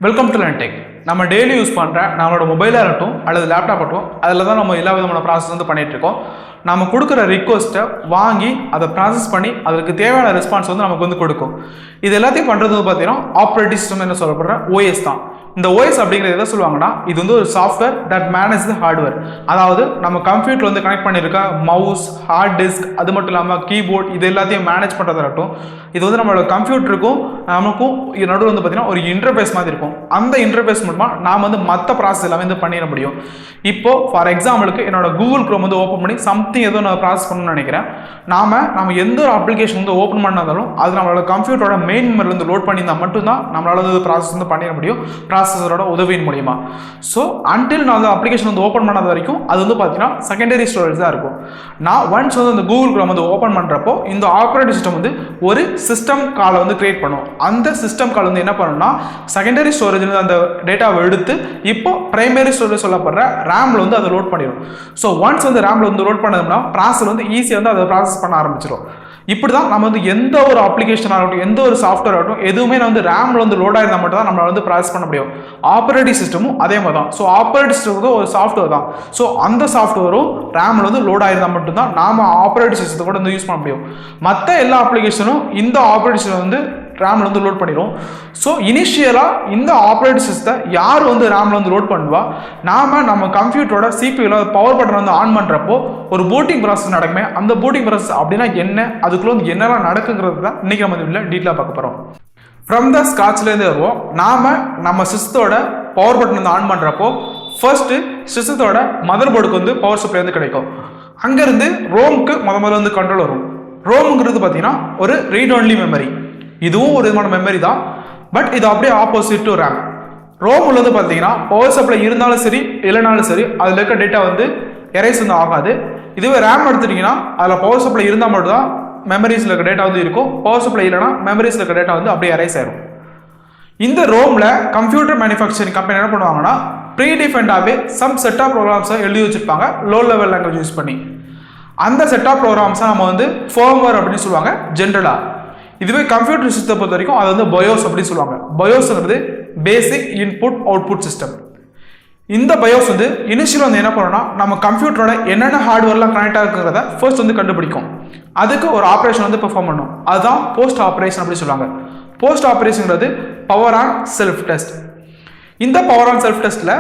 Welcome to லேண்டெக். நம்ம daily use பண்ணுற நம்மளோட மொபைலாக இருக்கட்டும் அல்லது லேப்டாப் ஆகட்டும், அதில் தான் நம்ம எல்லா விதமான ப்ராசஸ் வந்து பண்ணிகிட்டு இருக்கோம். நம்ம கொடுக்குற ரிக்வஸ்ட்டை வாங்கி அதை ப்ராசஸ் பண்ணி அதுக்கு தேவையான ரெஸ்பான்ஸ் வந்து நமக்கு வந்து கொடுக்கும். இது எல்லாத்தையும் பண்ணுறது வந்து பார்த்தீங்கன்னா ஆப்ரேட்டிங் சிஸ்டம் என்ன சொல்லப்படுற ஓஎஸ் தான். இந்த ஓஎஸ் அப்படிங்கிறது எதை சொல்லுவாங்கன்னா, இது வந்து ஒரு software that manage the hardware. அதாவது நம்ம கம்ப்யூட்டர் வந்து கனெக்ட் பண்ணியிருக்க மவுஸ், ஹார்ட் டிஸ்க், அது மட்டும் இல்லாமல் கீபோர்ட், இது எல்லாத்தையும் மேனேஜ் பண்ணுறதாகட்டும், இது வந்து நம்மளோட கம்ப்யூட்டருக்கும் நமக்கும் நடுவில் வந்து பார்த்தீங்கன்னா ஒரு இன்டர்ஃபேஸ் மாதிரி இருக்கும். அந்த இன்டர்ஃபேஸ் மூலமா நாம் வந்து மற்ற ப்ராசஸ் எல்லாமே வந்து பண்ணிட முடியும். இப்போ ஃபார் எக்ஸாம்பிளுக்கு என்னோட கூகுள் க்ரோம் வந்து ஓப்பன் பண்ணி சம்திங் ஏதோ நான் ப்ராசஸ் பண்ணணும்னு நினைக்கிறேன். நம்ம எந்த ஒரு அப்ளிகேஷன் வந்து ஓப்பன் பண்ணாலும் அது நம்மளோட கம்ப்யூட்டரோட மெயின் மெமரிலேருந்து லோட் பண்ணியிருந்தால் மட்டும்தான் நம்மளால வந்து ப்ராசஸ் வந்து பண்ணிட முடியும் ப்ராசஸரோட உதவியின் மூலியமா. ஸோ அன்டில் நான் அந்த அப்ளிகேஷன் வந்து ஓப்பன் பண்ணாத வரைக்கும் அது வந்து பார்த்தீங்கன்னா செகண்டரி ஸ்டோரேஜ் தான் இருக்கும். நான் ஒன்ஸ் வந்து அந்த கூகுள் க்ரோம் வந்து ஓப்பன் பண்ணுறப்போ இந்த ஆப்ரேட்டிங் சிஸ்டம் வந்து ஒரு சிஸ்டம் காலை வந்து கிரியேட் பண்ணும். அந்த சிஸ்டம் கால் வந்து என்ன பண்ணணும்னா செகண்டரி ஸ்டோரேஜ் அந்த டேட்டாவை எடுத்து இப்போ பிரைமரி ஸ்டோரேஜ் சொல்லப்படுற ரேம்ல வந்து அதை லோட் பண்ணிடும். ஸோ ஒன்ஸ் வந்து ரேம்ல வந்து லோட் பண்ணதுன்னா ப்ராசஸர் வந்து ஈஸியாக வந்து அதை ப்ராசஸ் பண்ண ஆரம்பிச்சிடும். இப்படி தான் நம்ம வந்து எந்த ஒரு அப்ளிகேஷன் ஆகட்டும், எந்த ஒரு சாஃப்ட்வேர் ஆகட்டும், எதுவுமே வந்து ரேம்ல வந்து லோட் ஆயிருந்தால் மட்டும் தான் நம்மளால வந்து ப்ராசஸ் பண்ண முடியும். ஆப்ரேட்டிங் சிஸ்டமும் அதே மாதிரி தான். ஸோ ஆப்ரேட்டிங் சிஸ்டம் வந்து ஒரு சாஃப்ட்வேர் தான். ஸோ அந்த சாஃப்ட்வேரும் ரேம்ல வந்து லோட் ஆயிருந்தால் மட்டும்தான் நாம ஆப்ரேட்டிங் சிஸ்டத்தை கூட வந்து யூஸ் பண்ண முடியும். மற்ற எல்லா அப்ளிகேஷனும் இந்த ஆப்ரேட்டிங் சிஸ்டம் வந்து ரேம்ல வந்து லோட் பண்ணிடும். ஸோ இனிஷியலாக இந்த ஆப்ரேட்டிங் சிஸ்டத்தை யார் வந்து ரேம்ல வந்து லோட் பண்ணுவா, நம்ம கம்ப்யூட்டரோட சிபியூல பவர் பட்டன் வந்து ஆன் பண்ணுறப்போ ஒரு பூட்டிங் ப்ராசஸ் நடக்குமே. அந்த பூட்டிங் ப்ராசஸ் அப்படின்னா என்ன, அதுக்குள்ள வந்து என்னெல்லாம் நடக்குங்கிறது தான் இன்னைக்கு நம்ம இதில் டீட்டெயிலாக பார்க்க போகிறோம். ஃப்ரம் த ஸ்காட்ச்லேருந்து வருவோம். நம்ம சிஸ்டத்தோட பவர் பட்டன் வந்து ஆன் பண்ணுறப்போ ஃபர்ஸ்ட் சிஸ்டத்தோட மதர் போர்டுக்கு வந்து பவர் சப்ளை வந்து கிடைக்கும். அங்கேருந்து ரோமுக்கு முதல்ல வந்து கண்ட்ரோல் வரும். ரோமுங்கிறது பார்த்தீங்கன்னா ஒரு ரீட் ஒன்லி மெமரி. இதுவும் ஒரு விதமான மெமரி தான், பட் இது அப்படியே ஆப்போசிட் டு ரேம். ரோமில் வந்து பார்த்தீங்கன்னா பவர் சப்ளை இருந்தாலும் சரி இல்லைனாலும் சரி அதில் இருக்க டேட்டா வந்து எரேஸ் வந்து ஆகாது. இதுவே ரேம் எடுத்துட்டிங்கன்னா அதில் பவர் சப்ளை இருந்தால் மட்டும் தான் மெமரிஸில் இருக்க டேட்டா வந்து இருக்கும். பவர் சப்ளை இல்லைனா மெமரிஸில் இருக்க டேட்டா வந்து அப்படியே எரேஸ் ஆயிரும். இந்த ரோமில் கம்ப்யூட்டர் மேனுஃபேக்சரிங் கம்பெனி என்ன பண்ணுவாங்கன்னா ப்ரீ டிஃபைன்டாகவே சம் செட் ஆஃப் ப்ரோக்ராம்ஸை எழுதி வச்சிருப்பாங்க லோ லெவல் லாங்குவேஜ் யூஸ் பண்ணி. அந்த செட் ஆஃப் ப்ரோக்ராம்ஸை நம்ம வந்து ஃபர்ம்வேர் அப்படின்னு சொல்லுவாங்க ஜென்ரலாக. இதுவே கம்ப்யூட்டர் சிஸ்டத்தை பொறுத்த வரைக்கும் அது வந்து பயோஸ் அப்படின்னு சொல்லுவாங்க. பயோஸ்ங்கிறது பேசிக் இன்புட் அவுட்புட் சிஸ்டம். இந்த பயோஸ் வந்து இனிஷியல் வந்து என்ன பண்ணணும்னா நம்ம கம்ப்யூட்டரோட என்னென்ன ஹார்ட்வேர்லாம் கனெக்ட் ஆகுங்கிறத ஃபர்ஸ்ட் வந்து கண்டுபிடிக்கும். அதுக்கு ஒரு ஆப்ரேஷன் வந்து பெர்ஃபார்ம் பண்ணும். அதுதான் போஸ்ட் ஆப்ரேஷன் அப்படின்னு சொல்லுவாங்க. போஸ்ட் ஆப்ரேஷன்ங்கிறது பவர் ஆன் செல்ஃப் டெஸ்ட். இந்த பவர் ஆன் செல்ஃப் டெஸ்ட்டில்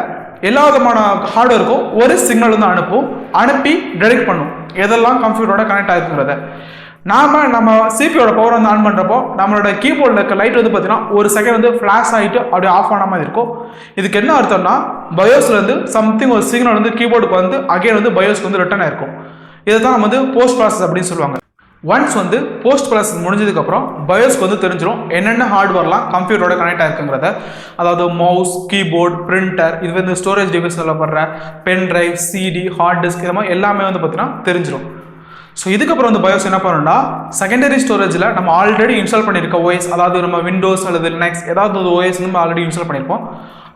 எல்லா விதமான ஹார்ட்வேருக்கும் ஒரு சிக்னல் வந்து அனுப்பி டிடெக்ட் பண்ணும் எதெல்லாம் கம்ப்யூட்டரோட கனெக்ட் ஆகிருக்குங்கிறத. நம்ம சிபியோட பவர் வந்து ஆன் பண்ணுறப்போ நம்மளோட கீபோர்டில் இருக்க லைட் வந்து பார்த்தீங்கன்னா ஒரு செகண்ட் வந்து ஃப்ளாஷ் ஆகிட்டு அப்படியே ஆஃப் ஆன மாதிரி இருக்கும். இதுக்கு என்ன அர்த்தம்னா பயோஸ்லேருந்து சம்திங் ஒரு சிக்னல் வந்து கீபோர்டுக்கு வந்து அகைன் வந்து பயோஸ்க்கு வந்து ரிட்டர்ன் ஆயிருக்கும். இதை தான் நம்ம வந்து போஸ்ட் ப்ராசஸ் அப்படின்னு சொல்லுவாங்க. ஒன்ஸ் வந்து போஸ்ட் ப்ராசஸ் முடிஞ்சதுக்கப்புறம் பயோஸ்க்கு வந்து தெரிஞ்சிடும் என்னென்ன ஹார்ட்வேர்லாம் கம்ப்யூட்டரோட கனெக்ட் ஆயிருக்குங்கிறத. அதாவது மவுஸ், கீபோர்டு, பிரிண்டர், இது வந்து ஸ்டோரேஜ் டிவைஸ் சொல்லப்படுற pen drive, CD, hard disk, இது மாதிரி எல்லாமே வந்து பார்த்தீங்கன்னா தெரிஞ்சிடும். ஸோ இதுக்கப்புறம் வந்து பயோஸ் என்ன பண்ணணும்னா செகண்டரி ஸ்டோரேஜில் நம்ம ஆல்ரெடி இன்ஸ்டால் பண்ணியிருக்க ஓஎஸ், அதாவது நம்ம விண்டோஸ் அல்லது லினக்ஸ் ஏதாவது ஒரு ஓஎஸ் நம்ம ஆல்ரெடி இன்ஸ்டால் பண்ணியிருப்போம்.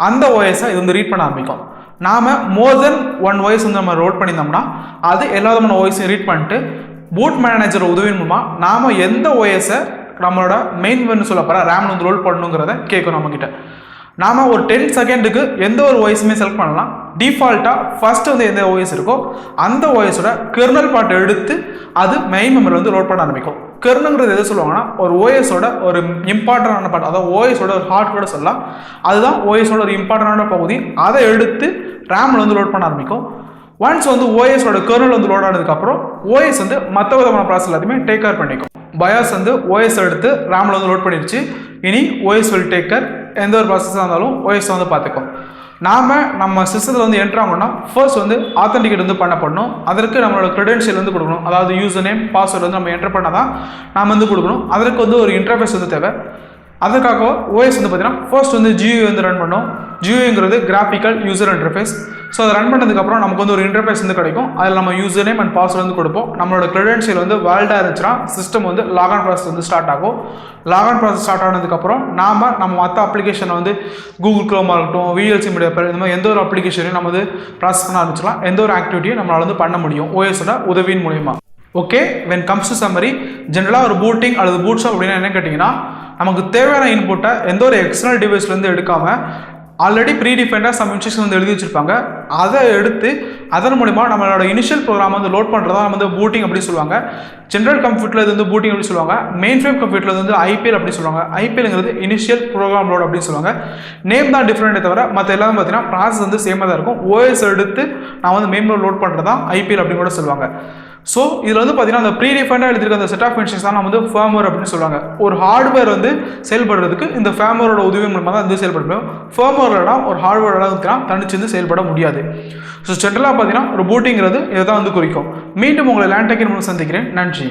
அந்த ஓஎஸை இது வந்து ரீட் பண்ண ஆரம்பிக்கும். நாம் மோர் தென் ஒன் ஓஎஸ் வந்து நம்ம லோட் பண்ணியிருந்தோம்னா அது எல்லா விதமான ஓஎஸையும் ரீட் பண்ணிட்டு பூட் மேனேஜர் உதவியின் மூலமாக நாம் எந்த ஓஎஸை நம்மளோட மெயின் மெனு சொல்லப்போகிற ரேம் வந்து லோட் பண்ணணுங்கிறத கேட்கும் நம்மக்கிட்ட. நாம் ஒரு 10 செகண்டுக்கு எந்த ஒரு ஓஎஸுமே செலக்ட் பண்ணலாம். டிஃபால்ட்டாக ஃபர்ஸ்ட் வந்து எந்த ஓஎஸ் இருக்கோ அந்த ஓஎஸோட கெர்னல் பார்ட் எடுத்து அது மெயின் மெமரி வந்து லோட் பண்ண ஆரம்பிக்கும். கெர்னல்ங்கிறது எது சொல்லுவாங்கன்னா ஒரு ஓஎஸோட ஒரு இம்பார்ட்டண்டான பார்ட், அதாவது ஓஎஸோட ஒரு ஹார்ட் கூட சொல்லலாம். அதுதான் ஓஎஸோட ஒரு இம்பார்ட்டண்டான பகுதி. அதை எடுத்து ரேமில் வந்து லோட் பண்ண ஆரம்பிக்கும். ஒன்ஸ் வந்து ஓஎஸோட கெர்னல் வந்து லோட் ஆனதுக்கப்புறம் ஓஎஸ் வந்து மற்ற விதமான ப்ராசஸ் எல்லாத்தையுமே டேக் கேர் பண்ணிக்கும். பயாஸ் வந்து ஓஎஸ் எடுத்து ரேமில் வந்து லோட் பண்ணிடுச்சு. இனி ஓஎஸ் வில் டேக் கேர். எந்த ஒரு ப்ராசஸாக இருந்தாலும் ஓஎஸ் வந்து பார்த்துக்கும். நம்ம சிஸ்டத்தில் வந்து என்ட்ரு ஆகணும்னா ஃபர்ஸ்ட் வந்து ஆத்தென்டிகேட் வந்து பண்ணணும். அதற்கு நம்மளோட க்ரெடென்ஷியல் வந்து கொடுக்கணும். அதாவது யூசர் நேம், பாஸ்வேர்டு வந்து நம்ம என்ட்ரு பண்ணால் தான் நாம் வந்து கொடுக்கணும். அதற்கு வந்து ஒரு இன்டர்ஃபேஸ் வந்து தேவை. அதுக்காக ஓஎஸ் வந்து பார்த்தீங்கன்னா ஃபர்ஸ்ட் வந்து GUI வந்து ரன் பண்ணோம். GUIங்கிறது கிராஃபிக்கல் யூசர் இன்டர்ஃபேஸ். ஸோ அதை ரன் பண்ணதுக்கப்புறம் நமக்கு வந்து ஒரு இன்டர்ஃபேஸ் வந்து கிடைக்கும். அதில் நம்ம யூசர் நேம் அண்ட் பாஸ்வேர்டு வந்து கொடுப்போம். நம்மளோட க்ரெடென்ஷியல் வந்து வேலிடாக இருந்துச்சுன்னா சிஸ்டம் வந்து லாகின் ப்ராசஸ் வந்து ஸ்டார்ட் ஆகும். லாகின் ப்ராசஸ் ஸ்டார்ட் ஆனதுக்கப்புறம் நம்ம மற்ற அப்ளிகேஷனை வந்து கூகுள் க்ரோமாக இருக்கட்டும், VLC மீடியா பிளேயர், இந்த மாதிரி எந்த ஒரு அப்ளிகேஷனையும் நம்ம வந்து ப்ராசஸ் பண்ண ஆரம்பிச்சிடலாம். எந்த ஒரு ஆக்டிவிட்டியும் நம்மளால் வந்து பண்ண முடியும் ஓஎஸோட உதவியின் மூலியமாக. Okay, when comes to summary, ஜென்ரலாக ஒரு பூட்டிங் அல்லது பூட் ஷாப் அப்படின்னா என்ன கேட்டிங்கன்னா நமக்கு தேவையான இன்புட்டை எந்த ஒரு எக்ஸ்டர்னல் டிவைஸ்லேருந்து எடுக்காமல் ஆல்ரெடி ப்ரீடிஃபைண்டாக சம் இன்ஸ்ட்ரக்ஷன் வந்து எழுதி வச்சிருப்பாங்க, அதை எடுத்து அதன் மூலிமா நம்மளோட இனிஷியல் ப்ரோக்ராம் வந்து லோட் பண்ணுறதா நம்ம வந்து பூட்டிங் அப்படி சொல்லுவாங்க. ஜென்ரல் கம்ப்யூட்டரில் இது வந்து பூட்டிங் அப்படி சொல்லுவாங்க. மெயின் ஃப்ரேம் கம்ப்யூட்டரில் வந்து ஐபிஎல் அப்படி சொல்லுவாங்க. ஐபிஎல்ங்கிறது இனிஷியல் ப்ரோக்ராம் லோட் அப்படின்னு சொல்லுவாங்க. நேம் தான் டிஃப்ரெண்ட்டே தவிர மற்ற எல்லாமே பார்த்தீங்கன்னா ப்ராசஸ் வந்து சேமாக தான் இருக்கும். ஓஎஸ் எடுத்து நான் வந்து மெயின் லோட் பண்ணுறது தான் ஐபிஎல் அப்படின்னு கூட சொல்லுவாங்க. ஸோ இதில் வந்து பார்த்தீங்கன்னா அந்த ப்ரீடிஃபைண்டாக எழுதிருக்க அந்த செட் ஆஃப் இன்ஸ்ட்ரக்ஷன்ஸ் தான் நம்ம வந்து ஃபர்ம்வேர் அப்படின்னு சொல்லுவாங்க. ஒரு ஹார்ட்வேர் வந்து செயல்படுறதுக்கு இந்த ஃபர்ம்வேரோட உதவி மூலமாக தான் வந்து செயல்பட முடியும். ஃபர்ம்வேரோட ஒரு ஹார்ட்வேரோட தனிச்சு வந்து செயல்பட முடியாது. ஸோ ஜென்ரலாக பார்த்தீங்கன்னா ஒரு பூட்டிங்கிறது இதை தான் வந்து குறிக்கும். மீண்டும் உங்களை லேண்ட் டெக்கின் மூலம் சந்திக்கிறேன். நன்றி.